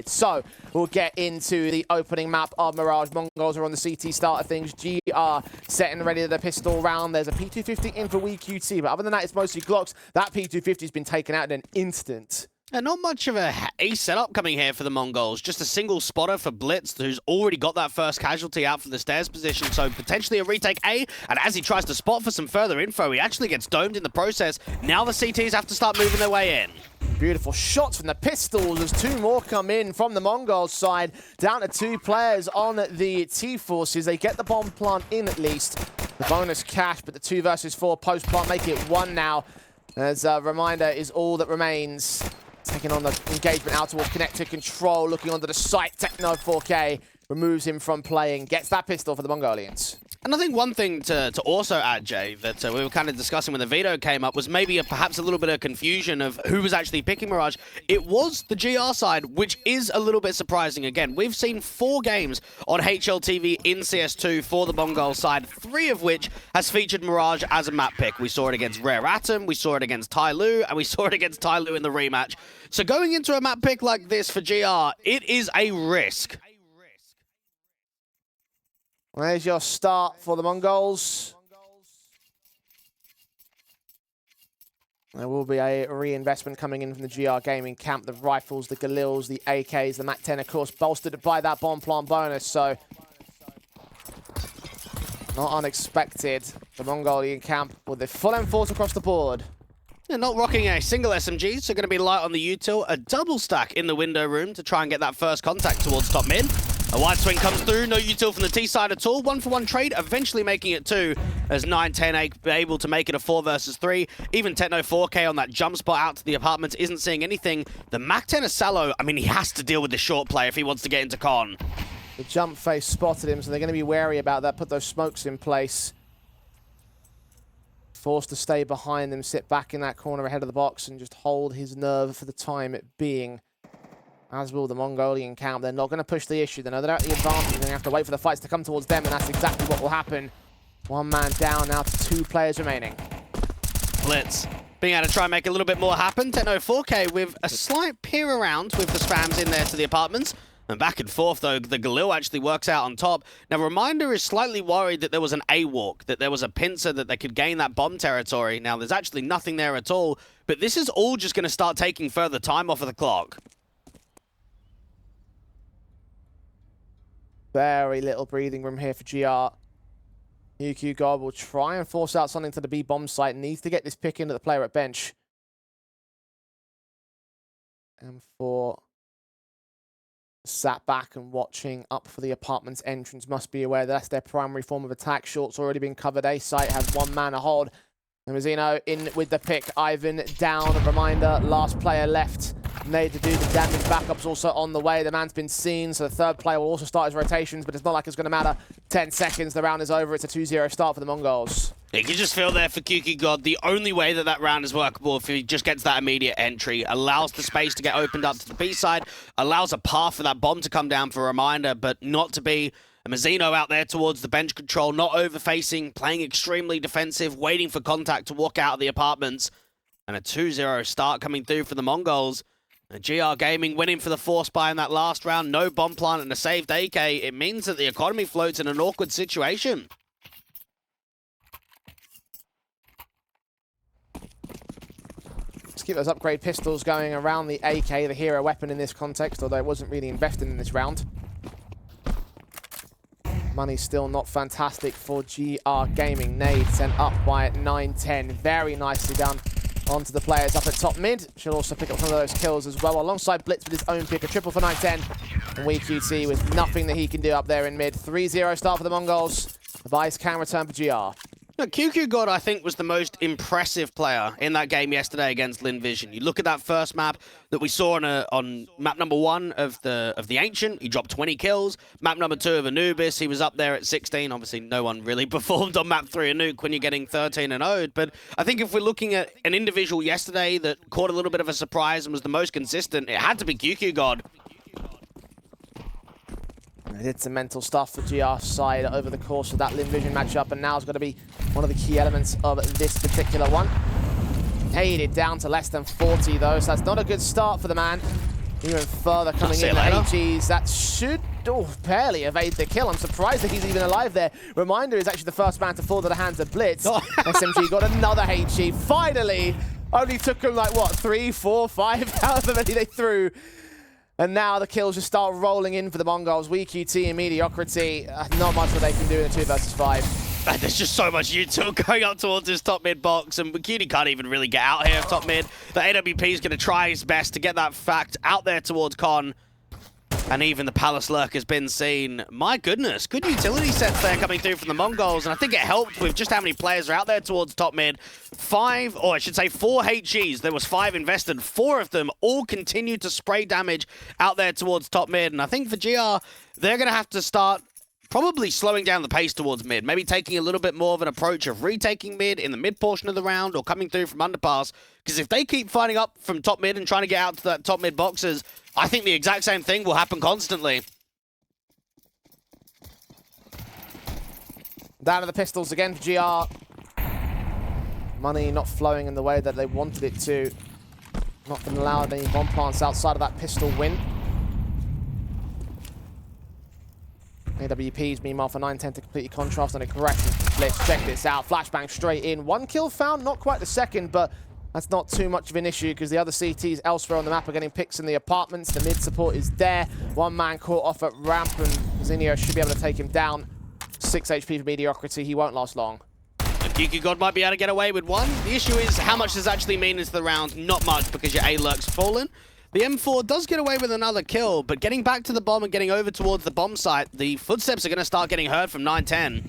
So we'll get into the opening map of Mirage. Mongols are on the CT start of things. GR setting ready to the pistol round. There's a P250 in for WeQT, but other than that, it's mostly Glocks. That P250 has been taken out in an instant. And not much of a setup coming here for the Mongols. Just a single spotter for Blitz, who's already got that first casualty out for the stairs position, so potentially a retake A. And as he tries to spot for some further info, he actually gets domed in the process. Now the CTs have to start moving their way in. Beautiful shots from the pistols as two more come in from the Mongols side. Down to 2 players on the T-Forces. They get the bomb plant in at least. The bonus cash, but the 2 versus 4 post plant make it 1 now. As a reminder is all that remains. Taking on the engagement out towards connector control, looking onto the site. Techno 4K removes him from playing, gets that pistol for the Mongolians. And I think one thing to also add, Jay, that we were kind of discussing when the veto came up was maybe perhaps a little bit of confusion of who was actually picking Mirage. It was the GR side, which is a little bit surprising. Again, we've seen 4 games on HLTV in CS2 for the Mongol side, 3 of which has featured Mirage as a map pick. We saw it against Rare Atom, we saw it against Tai Lu, and we saw it against Tai Lu in the rematch. So going into a map pick like this for GR, it is a risk. There's your start for the Mongols. There will be a reinvestment coming in from the GR Gaming camp. The rifles, the Galils, the AKs, the MAC-10, of course, bolstered by that bomb plant bonus. So, not unexpected. The Mongolian camp with the full M4 across the board. They're not rocking a single SMG, so going to be light on the util. A double stack in the window room to try and get that first contact towards top mid. A wide swing comes through, no util from the T side at all. 1-for-1 trade, eventually making it 2, as 9-10 able to make it a 4 versus 3. Even Techno 4K on that jump spot out to the apartments isn't seeing anything. The MAC-10 Asalo, I mean, he has to deal with the short play if he wants to get into con. The jump face spotted him, so they're going to be wary about that. Put those smokes in place. Forced to stay behind them, sit back in that corner ahead of the box and just hold his nerve for the time it being. As will the Mongolian camp. They're not going to push the issue. They know they're at the advantage. They're going to have to wait for the fights to come towards them, and that's exactly what will happen. 1 man down, now to 2 players remaining. Blitz being able to try and make a little bit more happen. Techno 4K with a slight peer around with the spams in there to the apartments. And back and forth, though, the Galil actually works out on top. Now, Reminder is slightly worried that there was an A-walk, that there was a pincer, that they could gain that bomb territory. Now, there's actually nothing there at all. But this is all just going to start taking further time off of the clock. Very little breathing room here for GR. UQ God will try and force out something to the B bomb site. Needs to get this pick into the player at bench. And for sat back and watching up for the apartment's entrance, must be aware that's their primary form of attack. Short's already been covered. A site has 1 man a hold. And Mazzino in with the pick. Ivan down. Reminder, last player left. Made to do the damage. Backup's also on the way. The man's been seen, so the 3rd player will also start his rotations, but it's not like it's going to matter. 10 seconds, the round is over. It's a 2-0 start for the Mongols. You can just feel there for QQ God, the only way that that round is workable if he just gets that immediate entry, allows the space to get opened up to the B side, allows a path for that bomb to come down for a Reminder, but not to be a Mazzino out there towards the bench control, not over-facing, playing extremely defensive, waiting for contact to walk out of the apartments. And a 2-0 start coming through for the Mongols. And GR Gaming winning for the force buy in that last round. No bomb plant and a saved AK. It means that the economy floats in an awkward situation. Let's keep those upgrade pistols going around the AK, the hero weapon in this context, although it wasn't really invested in this round. Money's still not fantastic for GR Gaming. Nade sent up by 9-10. Very nicely done onto the players up at top mid. She'll also pick up some of those kills as well, alongside Blitz with his own pick. A triple for 9-10. And WeQT with nothing that he can do up there in mid. 3-0 start for the Mongols. The Vice can return for GR. Now, QQ God, I think, was the most impressive player in that game yesterday against Lin Vision. You look at that first map that we saw on map number 1 of the Ancient. He dropped 20 kills. Map number 2 of Anubis, he was up there at 16. Obviously, no one really performed on map 3 of Nuke when you're getting 13 and 0. But I think if we're looking at an individual yesterday that caught a little bit of a surprise and was the most consistent, it had to be QQ God. They did some mental stuff for GR's side over the course of that Lin Vision matchup, and now it's going to be one of the key elements of this particular one. Aided down to less than 40 though, so that's not a good start for the man. Even further coming in the HGs. That should barely evade the kill. I'm surprised that he's even alive there. Reminder is actually the first man to fall to the hands of Blitz. SMG got another HG. Finally! Only took him like, what, 3, 4, 5, however many they threw. And now the kills just start rolling in for the Mongols. WeQT and Mediocrity. Not much that they can do in a 2 versus 5. There's just so much util going up towards this top mid box, and WeQT can't even really get out here top mid. The AWP is going to try his best to get that fact out there towards Con. And even the Palace Lurk has been seen. My goodness, good utility sets there coming through from the Mongols, and I think it helped with just how many players are out there towards top mid. 5, or I should say 4 HGs. There was 5 invested. 4 of them all continued to spray damage out there towards top mid, and I think for GR, they're going to have to start probably slowing down the pace towards mid, maybe taking a little bit more of an approach of retaking mid in the mid portion of the round or coming through from underpass, because if they keep fighting up from top mid and trying to get out to that top mid boxes, I think the exact same thing will happen constantly. Down to the pistols again for GR. Money not flowing in the way that they wanted it to. Not going to allow any bomb plants outside of that pistol win. AWPs, meanwhile, for 9-10 to completely contrast on aggressive blitz. Check this out. Flashbang straight in. 1 kill found, not quite the second, but that's not too much of an issue because the other CTs elsewhere on the map are getting picks in the apartments. The mid support is there. 1 man caught off at ramp, and Zinio should be able to take him down. 6 HP for Mediocrity. He won't last long. QQ might be able to get away with 1. The issue is how much does actually mean into the round? Not much, because your A-Lurk's fallen. The M4 does get away with another kill, but getting back to the bomb and getting over towards the bomb site, the footsteps are going to start getting heard from 9-10.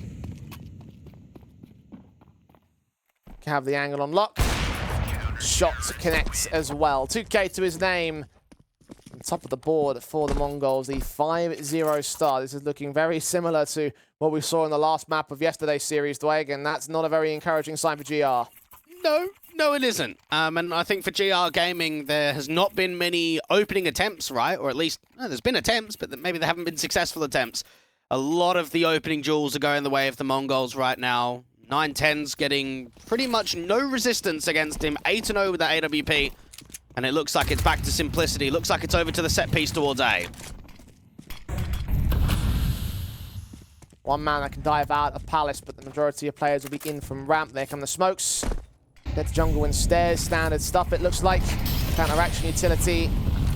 Can have the angle on lock. Shot connects as well. 2K to his name. On top of the board for the Mongols, the 5-0 start. This is looking very similar to what we saw in the last map of yesterday's series, Dwayne, and that's not a very encouraging sign for GR. No, it isn't. And I think for GR Gaming, there has not been many opening attempts, right? Or at least, there's been attempts, but maybe they haven't been successful attempts. A lot of the opening duels are going the way of the Mongols right now. 9-10's getting pretty much no resistance against him. 8-0 with that AWP. And it looks like it's back to simplicity. Looks like it's over to the set piece towards A. 1 man that can dive out of Palace, but the majority of players will be in from ramp. There come the smokes. Get to jungle and stairs, standard stuff it looks like. Counteraction utility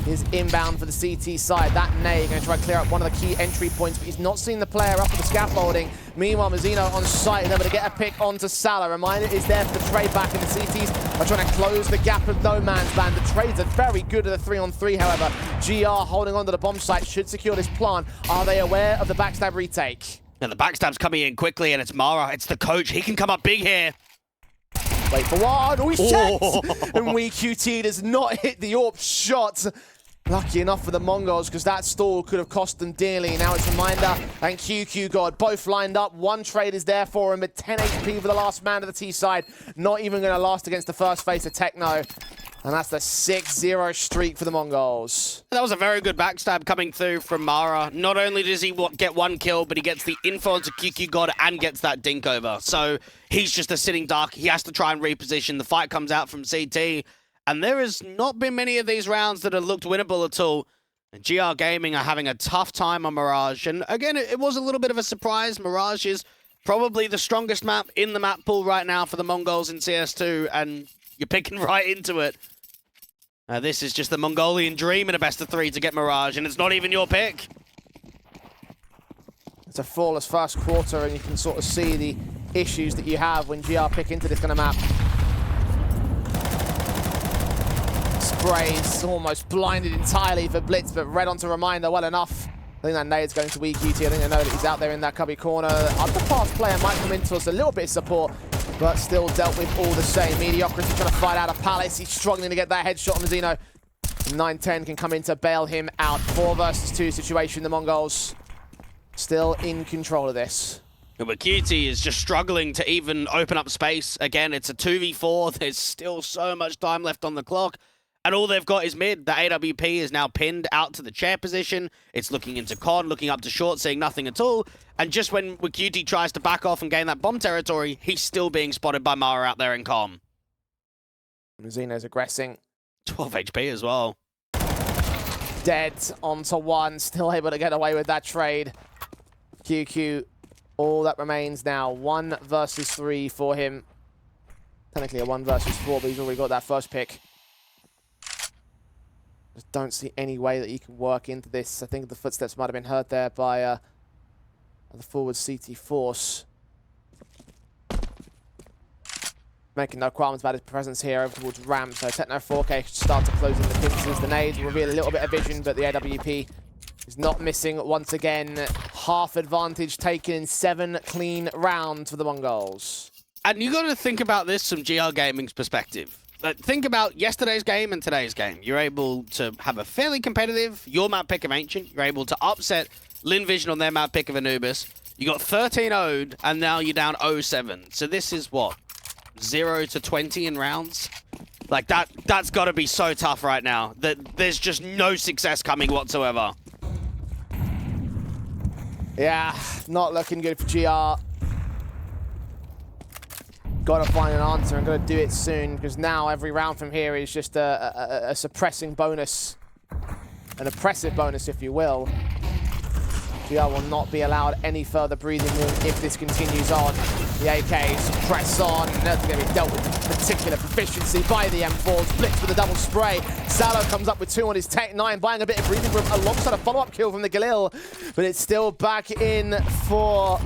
is inbound for the CT side. That Nay going to try to clear up one of the key entry points, but he's not seen the player up at the scaffolding. Meanwhile, Mazzino on site is able to get a pick onto Salah. Reminder is there for the trade back, and the CTs are trying to close the gap of no man's land. The trades are very good at the 3-on-3, however. GR holding on to the bomb site should secure this plant. Are they aware of the backstab retake? And the backstab's coming in quickly, and it's Mara. It's the coach. He can come up big here. Wait for 1. Oh, he's checked! And WeQT does not hit the AWP shot. Lucky enough for the Mongols, because that stall could have cost them dearly. Now it's Reminder and QQ God both lined up. 1 trade is there for him, but 10 HP for the last man of the T side. Not even going to last against the first face of Techno. And that's the 6-0 streak for the Mongols. That was a very good backstab coming through from Mara. Not only does he get 1 kill, but he gets the info onto QQ God and gets that dink over. So he's just a sitting duck. He has to try and reposition. The fight comes out from CT. And there has not been many of these rounds that have looked winnable at all. And GR Gaming are having a tough time on Mirage. And again, it was a little bit of a surprise. Mirage is probably the strongest map in the map pool right now for the Mongols in CS2. And you're picking right into it. This is just the Mongolian dream in a best of 3 to get Mirage. And it's not even your pick. It's a flawless first quarter, and you can sort of see the issues that you have when GR pick into this kind of map. Sprays almost blinded entirely for Blitz, but red onto Reminder well enough. I think that nade's going to WeQT. I think they know that he's out there in that cubby corner. Underpass player might come into us a little bit of support, but still dealt with all the same. Mediocrity trying to fight out of Palace. He's struggling to get that headshot on Mazzino. 9-10 can come in to bail him out. 4 versus 2 situation. The Mongols still in control of this. But QT is just struggling to even open up space. Again, it's a 2v4. There's still so much time left on the clock. And all they've got is mid. The AWP is now pinned out to the chair position. It's looking into Con, looking up to short, seeing nothing at all. And just when WeQT tries to back off and gain that bomb territory, he's still being spotted by Mara out there in Com. Mazzino's aggressing. 12 HP as well. dead onto one, still able to get away with that trade. QQ, all that remains now, 1 versus 3 for him. Technically a 1 versus 4, but he's already got that first pick. Just don't see any way that you can work into this. I think the footsteps might have been heard there by the forward CT Force. Making no qualms about his presence here over towards Ram, so Techno 4K should start to close in the pinces. The nades reveal a little bit of vision, but the AWP is not missing once again. Half advantage taken in 7 clean rounds for the Mongols. And you got to think about this from GR Gaming's perspective. Think about yesterday's game and today's game. You're able to have a fairly competitive, your map pick of Ancient. You're able to upset Lin Vision on their map pick of Anubis. You got 13-0'd, and now you're down 0-7. So this is what? 0 to 20 in rounds? Like, that's got to be so tough right now. There's just no success coming whatsoever. Yeah, not looking good for GR. Got to find an answer and got to do it soon, because now every round from here is just a suppressing bonus. An oppressive bonus, if you will. GR will not be allowed any further breathing room if this continues on. The AKs press on. That's going to be dealt with particular proficiency by the M4s. Blitz with a double spray. Salo comes up with 2 on his Tech 9, buying a bit of breathing room alongside a follow-up kill from the Galil. But it's still back in for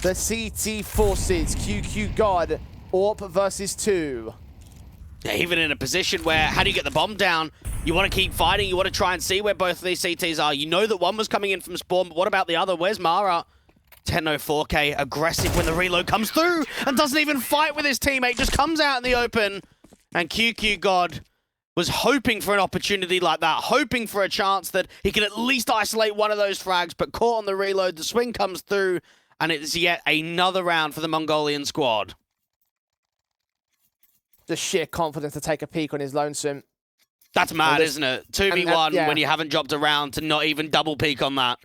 the CT Forces. QQ God, AWP versus 2. Yeah, even in a position where, how do you get the bomb down? You want to keep fighting. You want to try and see where both of these CTs are. You know that one was coming in from spawn, but what about the other? Where's Mara? 10-0-4K, aggressive when the reload comes through and doesn't even fight with his teammate, just comes out in the open. And QQ God was hoping for an opportunity like that, hoping for a chance that he could at least isolate one of those frags, but caught on the reload, the swing comes through, and it's yet another round for the Mongolian squad. The sheer confidence to take a peek on his lonesome. That's mad, isn't it? 2v1 yeah. when you haven't dropped a round to not even double peek on that.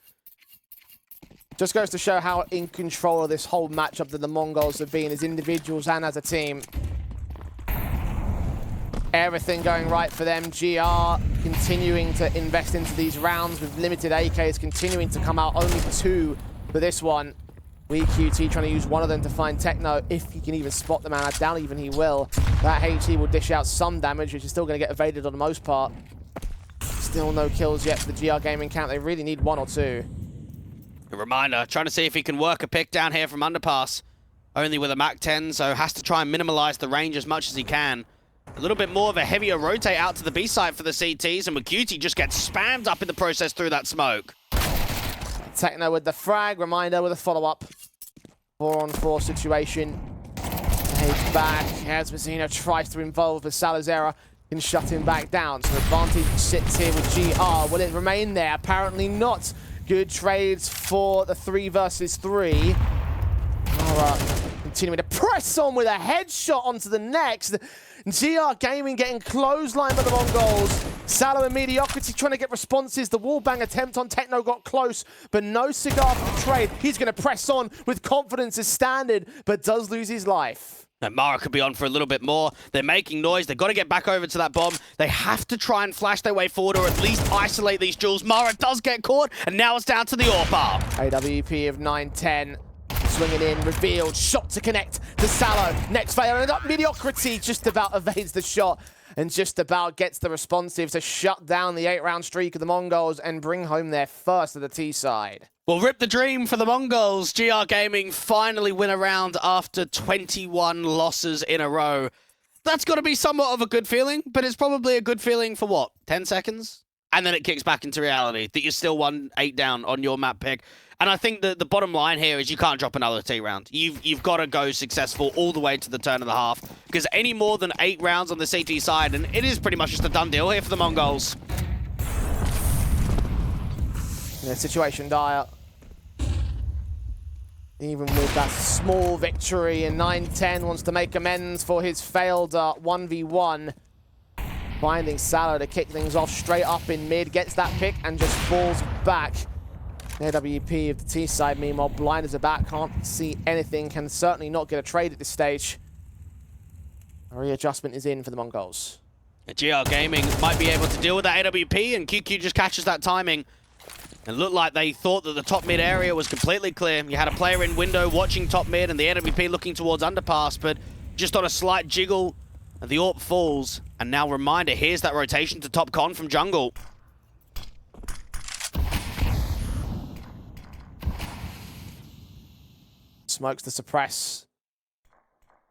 Just goes to show how in control of this whole matchup that the Mongols have been as individuals and as a team. Everything going right for them. GR continuing to invest into these rounds with limited AKs, continuing to come out only 2 for this one. QT trying to use one of them to find Techno, if he can even spot them, and I doubt even he will. That HE will dish out some damage, which is still going to get evaded on the most part. Still no kills yet for the GR Gaming camp. They really need 1 or 2. A reminder, trying to see if he can work a pick down here from underpass. Only with a MAC-10, so has to try and minimize the range as much as he can. A little bit more of a heavier rotate out to the B site for the CTs, and QT just gets spammed up in the process through that smoke. Techno with the frag, reminder with a follow-up. 4-on-4 situation. He's back as Mazzino tries to involve, but Salazera can shut him back down. So advantage sits here with GR. Will it remain there? Apparently not. Good trades for the 3 versus 3. Continuing to press on with a headshot onto the next. GR Gaming getting clotheslined by the Mongols. Salo and Mediocrity trying to get responses. The wallbang attempt on Techno got close, but no cigar for the trade. He's going to press on with confidence as standard, but does lose his life. And Mara could be on for a little bit more. They're making noise. They've got to get back over to that bomb. They have to try and flash their way forward or at least isolate these jewels. Mara does get caught, and now it's down to the AWP. AWP of 9-10. Swinging in, revealed, shot to connect to Salo. Next fail, and up Mediocrity just about evades the shot and just about gets the responsive to shut down the 8-round streak of the Mongols and bring home their first of the T side. Well, rip the dream for the Mongols. GR Gaming finally win a round after 21 losses in a row. That's got to be somewhat of a good feeling, but it's probably a good feeling for what, 10 seconds? And then it kicks back into reality that you're still 1-8 down on your map pick. And I think that the bottom line here is you can't drop another T round. You've got to go successful all the way to the turn of the half, because any more than 8 rounds on the CT side, and it is pretty much just a done deal here for the Mongols. Yeah, situation dire. Even with that small victory in 9-10, wants to make amends for his failed 1v1. Finding Salo to kick things off straight up in mid, gets that pick and just falls back. AWP of the T side, meanwhile, blind as a bat, can't see anything, can certainly not get a trade at this stage. A readjustment is in for the Mongols. GR Gaming might be able to deal with that AWP, and QQ just catches that timing. It looked like they thought that the top mid area was completely clear. You had a player in window watching top mid and the AWP looking towards underpass, but just on a slight jiggle, the AWP falls. And now Reminder, here's that rotation to top con from jungle. Smokes to suppress.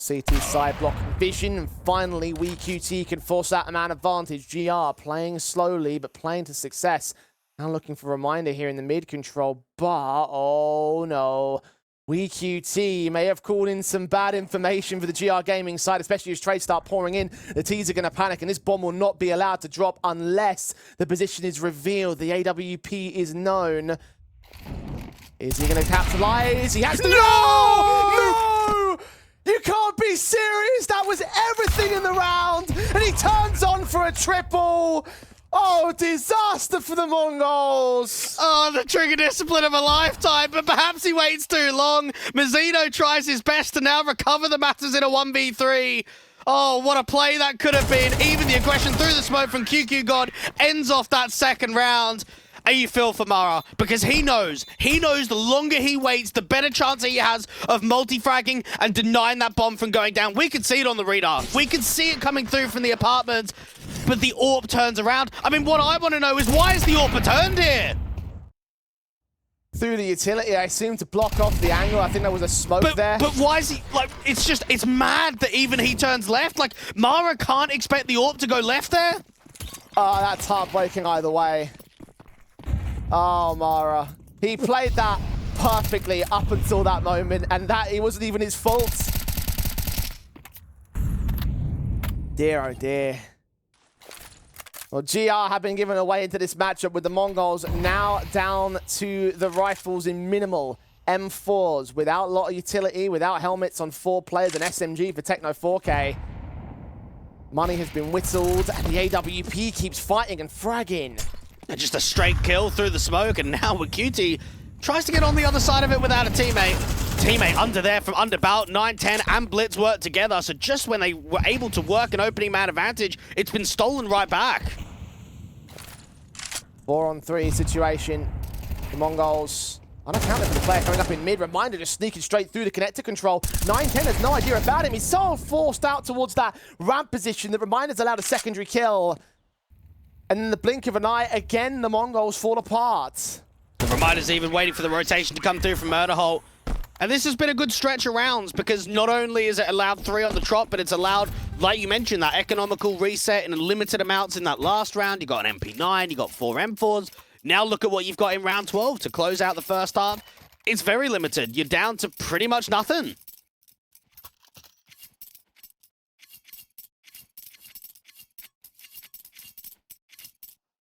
CT side blocking vision, and finally WeQT can force that man advantage. GR playing slowly, but playing to success. Now looking for Reminder here in the mid control, but oh no. WeQT may have called in some bad information for the GR Gaming side, especially as trades start pouring in. The T's are going to panic, and this bomb will not be allowed to drop unless the position is revealed. The AWP is known. Is he going to capitalize? He has to. No! You can't be serious! That was everything in the round, and he turns on for a triple! Oh, disaster for the Mongols! Oh, the trigger discipline of a lifetime, but perhaps he waits too long. Mazzino tries his best to now recover the matters in a 1v3. Oh, what a play that could have been. Even the aggression through the smoke from QQ God ends off that second round. And you feel for Mara, because he knows the longer he waits, the better chance he has of multi-fragging and denying that bomb from going down. We could see it on the radar. We could see it coming through from the apartment, but the AWP turns around. I mean, what I want to know is, why is the AWP returned here? Through the utility, I assume, to block off the angle. I think there was a smoke there. But why is he, like, it's mad that even he turns left. Like, Mara can't expect the AWP to go left there. Oh, that's heartbreaking either way. Oh, Mara. He played that perfectly up until that moment, and that it wasn't even his fault. Dear, oh dear. Well, GR have been given away into this matchup with the Mongols now down to the rifles in minimal M4s, without a lot of utility, without helmets on 4 players, an SMG for Techno 4K. Money has been whittled, and the AWP keeps fighting and fragging. Just a straight kill through the smoke, and now WeQT tries to get on the other side of it without a teammate. Teammate under there from Underbout, 9-10 and Blitz work together, so just when they were able to work an opening man advantage, it's been stolen right back. 4-on-3 situation. The Mongols unaccounted for the player coming up in mid. Reminder just sneaking straight through the connector control. 9-10 has no idea about him. He's so forced out towards that ramp position that Reminder's allowed a secondary kill. And in the blink of an eye, again, the Mongols fall apart. The Reminder's even waiting for the rotation to come through from Murderhole. And this has been a good stretch of rounds, because not only is it allowed 3 on the trot, but it's allowed, like you mentioned, that economical reset in limited amounts in that last round. You got an MP9, you got 4 M4s. Now look at what you've got in round 12 to close out the first half. It's very limited. You're down to pretty much nothing.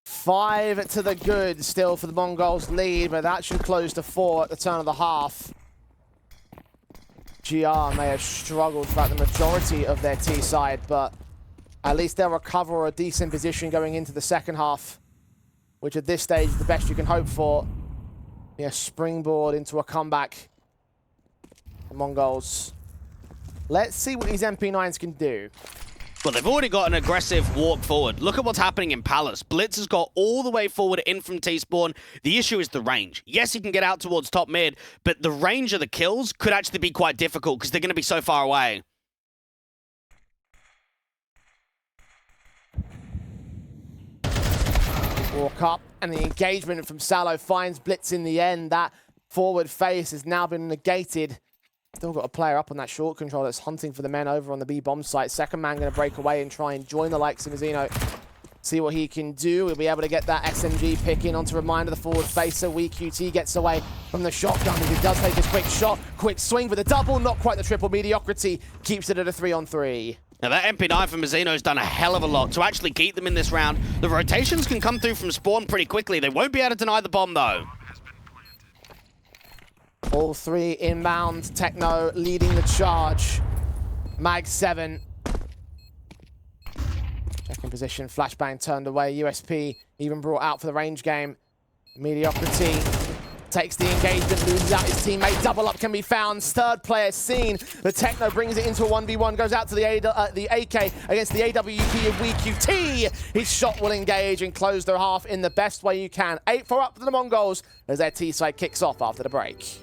Five to the good still for the Mongols lead, but that should close to 4 at the turn of the half. GR may have struggled throughout the majority of their T side, but at least they'll recover a decent position going into the second half, which at this stage is the best you can hope for. Be a springboard into a comeback. The Mongols. Let's see what these MP9s can do. Well, they've already got an aggressive walk forward. Look at what's happening in Palace. Blitz has got all the way forward in from T-Spawn. The issue is the range. Yes, he can get out towards top mid, but the range of the kills could actually be quite difficult because they're going to be so far away. Walk up, and the engagement from Salo finds Blitz in the end. That forward face has now been negated. Still got a player up on that short control that's hunting for the men over on the B-bomb site. Second man going to break away and try and join the likes of Mazzino. See what he can do. He'll be able to get that SMG pick in onto Reminder, the forward facer. WeQT gets away from the shotgun. He does take his quick shot. Quick swing for the double. Not quite the triple. Mediocrity keeps it at a 3-on-3. Now that MP9 from Mazzino's done a hell of a lot to actually keep them in this round. The rotations can come through from spawn pretty quickly. They won't be able to deny the bomb though. All 3 inbound. Techno leading the charge. Mag 7. Second position. Flashbang turned away. USP even brought out for the range game. Mediocrity Takes the engagement, loses out his teammate. Double up can be found. Third player seen. The Techno brings it into a 1v1. Goes out to the AK against the AWP of WeQT. His shot will engage and close their half in the best way you can. 8-4 up for the Mongols as their T side kicks off after the break.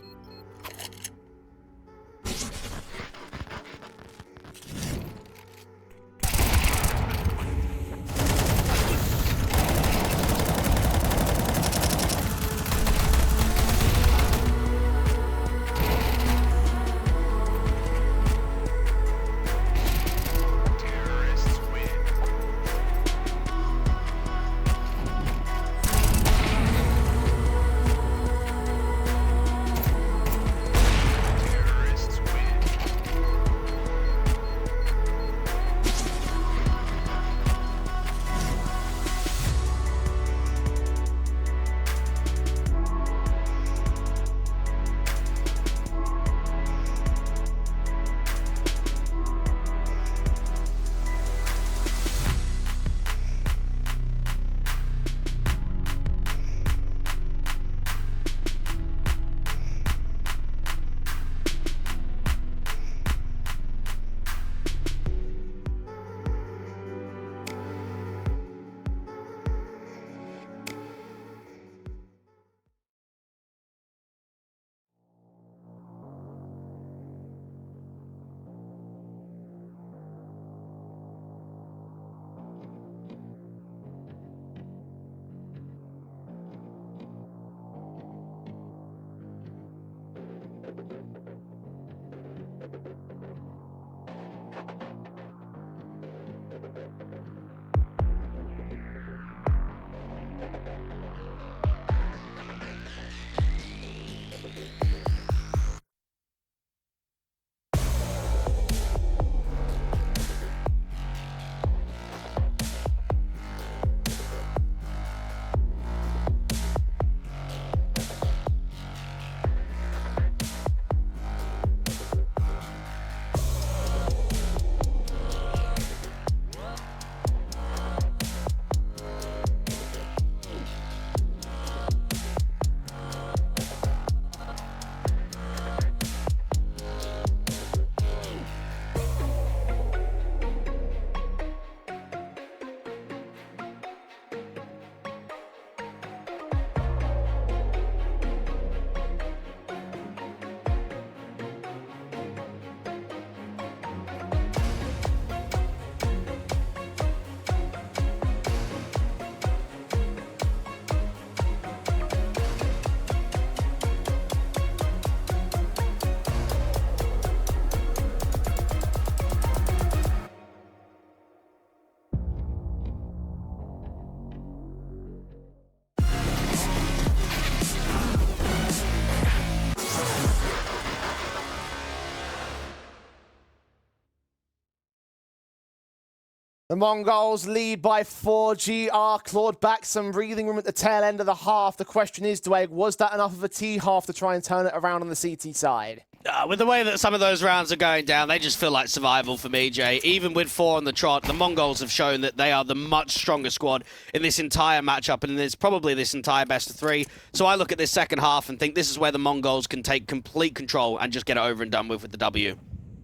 The Mongols lead by 4. GR clawed back some breathing room at the tail end of the half. The question is, Dwayne, was that enough of a T half to try and turn it around on the CT side? With the way that some of those rounds are going down, they just feel like survival for me, Jay. Even with 4 on the trot, the Mongols have shown that they are the much stronger squad in this entire matchup, and it's probably this entire best of 3. So I look at this second half and think this is where the Mongols can take complete control and just get it over and done with the W.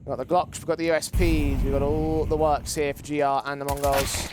We've got the Glocks, we've got the USPs, we've got all the works here for GR and the Mongols.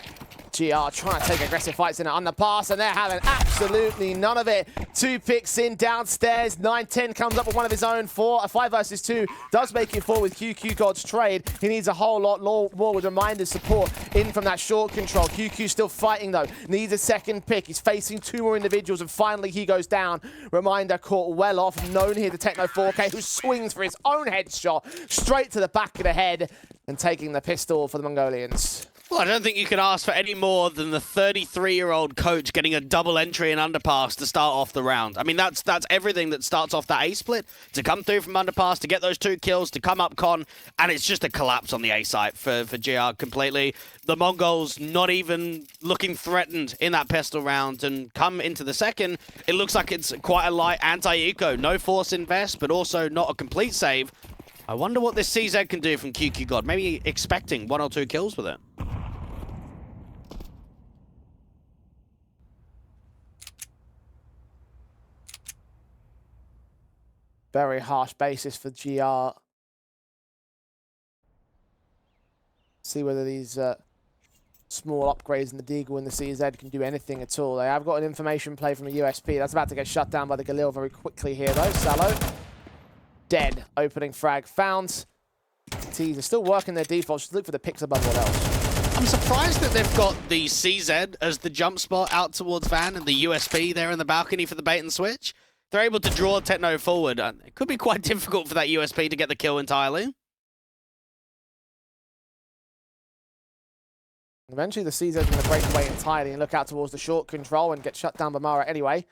GR trying to take aggressive fights in an underpass, and they're having absolutely none of it. 2 picks in downstairs. 9-10 comes up with one of his own. 5 versus 2 does make it 4 with QQ God's trade. He needs a whole lot more with Reminder's support in from that short control. QQ still fighting though. Needs a second pick. He's facing 2 more individuals, and finally he goes down. Reminder caught well off. Known here, the Techno 4K, who swings for his own headshot straight to the back of the head and taking the pistol for the Mongolians. Well, I don't think you can ask for any more than the 33-year-old coach getting a double entry and underpass to start off the round. I mean, that's everything that starts off that A split, to come through from underpass, to get those 2 kills, to come up con, and it's just a collapse on the A site for GR completely. The Mongols not even looking threatened in that pistol round, and come into the second, it looks like it's quite a light anti-eco. No force invest, but also not a complete save. I wonder what this CZ can do from QQ God. Maybe expecting 1 or 2 kills with it. Very harsh basis for GR. See whether these small upgrades in the Deagle and the CZ can do anything at all. They have got an information play from a USP. That's about to get shut down by the Galil very quickly here, though. Salo, dead. Opening frag found. Tees are still working their defaults. Just look for the picks above what else. I'm surprised that they've got the CZ as the jump spot out towards Van and the USP there in the balcony for the bait and switch. They're able to draw Techno forward. It could be quite difficult for that USP to get the kill entirely. Eventually, the CZ is going to break away entirely and look out towards the short control and get shut down by Mara anyway.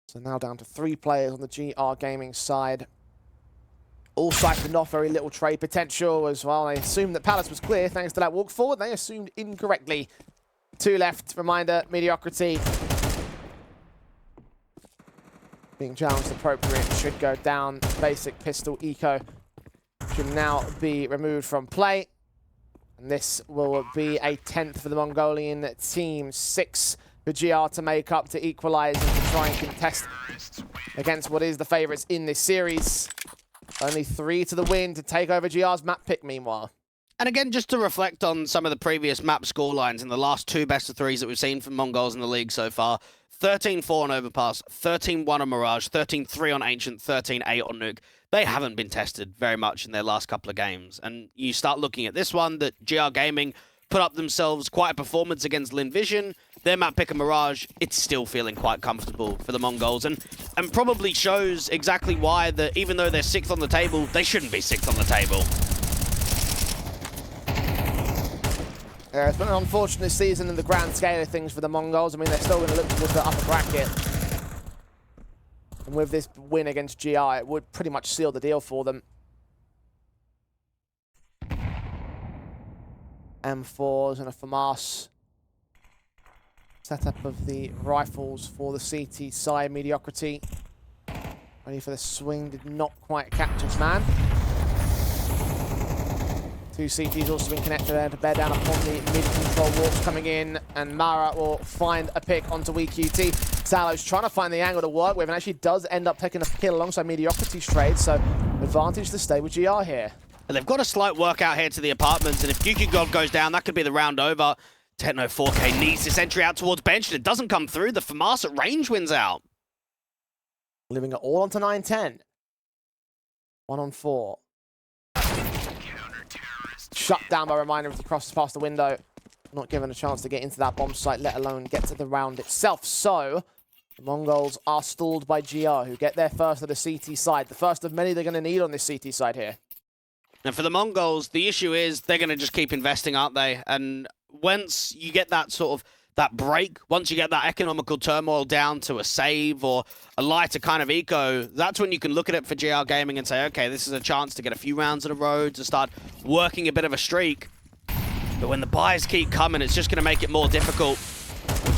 So now down to 3 players on the GR Gaming side. All siphoned off, very little trade potential as well. They assumed that Palace was clear thanks to that walk forward. They assumed incorrectly. 2 left. Reminder, mediocrity. Being challenged appropriate should go down. Basic pistol eco should now be removed from play. And this will be a 10th for the Mongolian team. 6 for GR to make up to equalize and to try and contest against what is the favourites in this series. Only 3 to the win to take over GR's map pick meanwhile. And again, just to reflect on some of the previous map scorelines in the last 2 best of 3s that we've seen from Mongols in the league so far. 13-4 on Overpass, 13-1 on Mirage, 13-3 on Ancient, 13-8 on Nuke. They haven't been tested very much in their last couple of games. And you start looking at this one, that GR Gaming put up themselves quite a performance against Lin Vision. Their map pick of Mirage, it's still feeling quite comfortable for the Mongols. And probably shows exactly why, that even though they're 6th on the table, they shouldn't be 6th on the table. Yeah, it's been an unfortunate season in the grand scale of things for the Mongols. I mean, they're still going to look towards the upper bracket. And with this win against GR, it would pretty much seal the deal for them. M4s and a FAMAS. Setup of the rifles for the CT side. Mediocrity. Ready for the swing. Did not quite capture his man. 2 CTs also been connected there to bear down upon the mid-control walks coming in, and Mara will find a pick onto WeQT. Salo's trying to find the angle to work with, and actually does end up taking a kill alongside Mediocrity's trade, so advantage to stay with GR here. And they've got a slight workout here to the apartments, and if GukiGod goes down, that could be the round over. Techno 4K needs this entry out towards bench, and it doesn't come through. The FAMAS at range wins out. Living it all onto 9-10. 1 on 4. Shut down by Reminder as he crosses past the window. Not given a chance to get into that bomb site, let alone get to the round itself. So, the Mongols are stalled by GR, who get there first at the CT side. The first of many they're going to need on this CT side here. And for the Mongols, the issue is they're going to just keep investing, aren't they? And once you get that sort of that break, once you get that economical turmoil down to a save or a lighter kind of eco, that's when you can look at it for GR Gaming and say, okay, this is a chance to get a few rounds in a row, to start working a bit of a streak. But when the buys keep coming, it's just going to make it more difficult.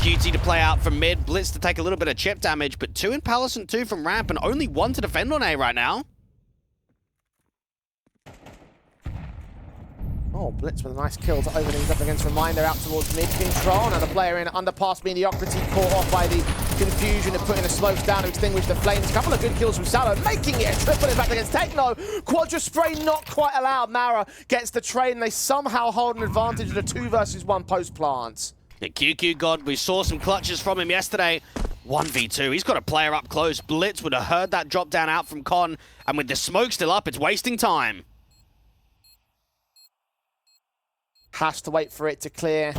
Duty to play out from mid, Blitz to take a little bit of chip damage, but 2 in Palace and 2 from ramp, and only 1 to defend on A right now. Oh, Blitz with a nice kill to open things up against Reminder out towards mid-control. Now the player in underpass Mediocrity, caught off by the confusion of putting the smokes down to extinguish the flames. A couple of good kills from Salo, making it a triple impact against Techno. Quadra spray not quite allowed. Mara gets the trade, and they somehow hold an advantage of the 2 versus 1 post-plant. QQ we saw some clutches from him yesterday. 1v2, he's got a player up close. Blitz would have heard that drop down out from Con, and with the smoke still up, it's wasting time. Has to wait for it to clear.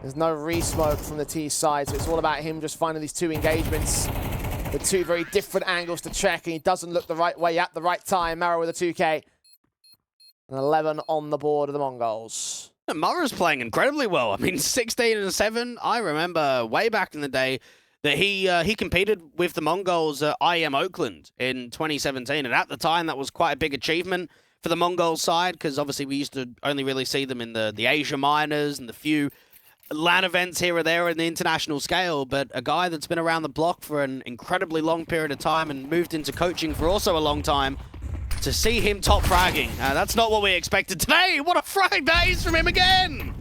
There's no re-smoke from the T side, so it's all about him just finding these 2 engagements with 2 very different angles to check, and he doesn't look the right way at the right time. Mara with a 2K. And 11 on the board of the Mongols. Mara's playing incredibly well. I mean, 16 and 7. I remember way back in the day that he competed with the Mongols at IEM Oakland in 2017, and at the time that was quite a big achievement for the Mongol side, because obviously we used to only really see them in the Asia minors and the few LAN events here or there in the international scale, but a guy that's been around the block for an incredibly long period of time and moved into coaching for also a long time, to see him top fragging, that's not what we expected today. What a frag that is from him again!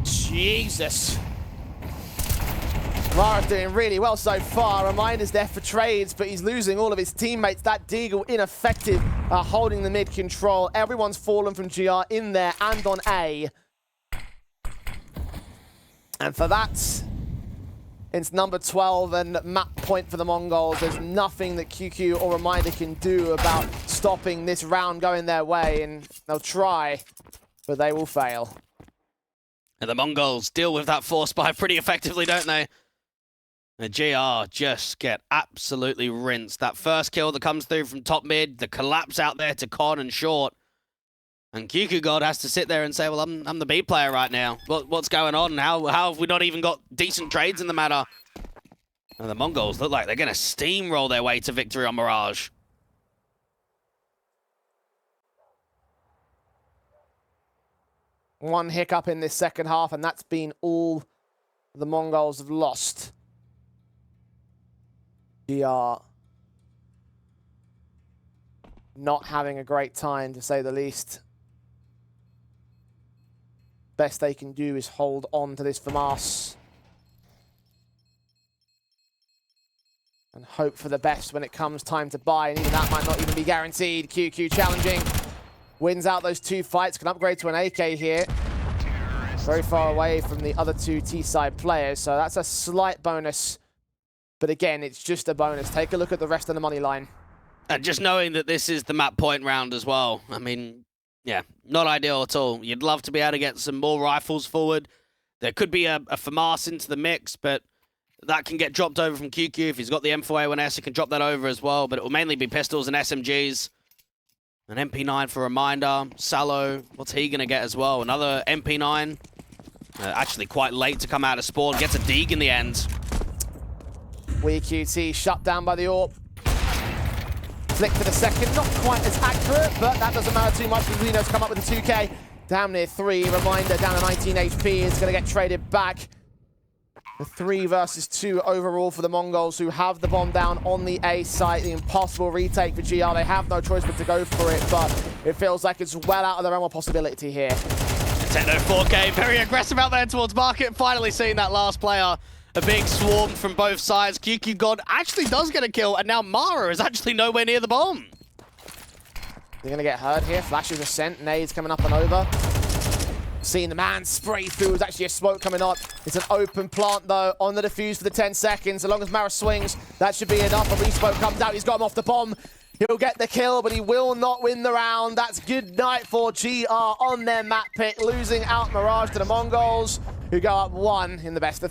Jesus. Mirage doing really well so far. Reminder's there for trades, but he's losing all of his teammates. That Deagle ineffective, holding the mid control. Everyone's fallen from GR in there and on A. And for that, it's number 12 and map point for the Mongols. There's nothing that QQ or Reminder can do about stopping this round going their way, and they'll try, but they will fail. And the Mongols deal with that force buy pretty effectively, don't they? The GR just get absolutely rinsed. That first kill that comes through from top mid, the collapse out there to Con and Short. And QQ God has to sit there and say, well, I'm the B player right now. What's going on? How have we not even got decent trades in the matter? And the Mongols look like they're going to steamroll their way to victory on Mirage. One hiccup in this second half, and that's been all the Mongols have lost. GR not having a great time, to say the least. Best they can do is hold on to this FAMAS and hope for the best when it comes time to buy, and even that might not even be guaranteed. QQ challenging, wins out those two fights, can upgrade to an AK here. Very far away from the other two T-side players, so that's a slight bonus. But again, it's just a bonus. Take a look at the rest of the money line. And just knowing that this is the map point round as well, I mean, yeah, not ideal at all. You'd love to be able to get some more rifles forward. There could be a FAMAS into the mix, but that can get dropped over from QQ. If he's got the M4A1S, he can drop that over as well, but it will mainly be pistols and SMGs. An MP9 for Reminder. Salo, what's he going to get as well? Another MP9. Actually quite late to come out of spawn. Gets a Deeg in the end. WeQT shut down by the AWP. Flick for the second, not quite as accurate, but that doesn't matter too much because Reno's come up with a 2K. Damn near 3. Reminder down to 19 HP is going to get traded back. The 3 versus 2 overall for the Mongols, who have the bomb down on the A site. The impossible retake for GR. They have no choice but to go for it, but it feels like it's well out of the realm of possibility here. Nintendo 4K, very aggressive out there towards market. Finally seeing that last player being swarmed from both sides. QQ God actually does get a kill, and now Mara is actually nowhere near the bomb. They're going to get hurt here. Flashes are sent. Nades coming up and over. Seeing the man spray through. There's actually a smoke coming up. It's an open plant, though, on the defuse for the 10 seconds. As long as Mara swings, that should be enough. A resmoke comes out. He's got him off the bomb. He'll get the kill, but he will not win the round. That's good night for GR on their map pick, losing out Mirage to the Mongols, who go up 1 in the best of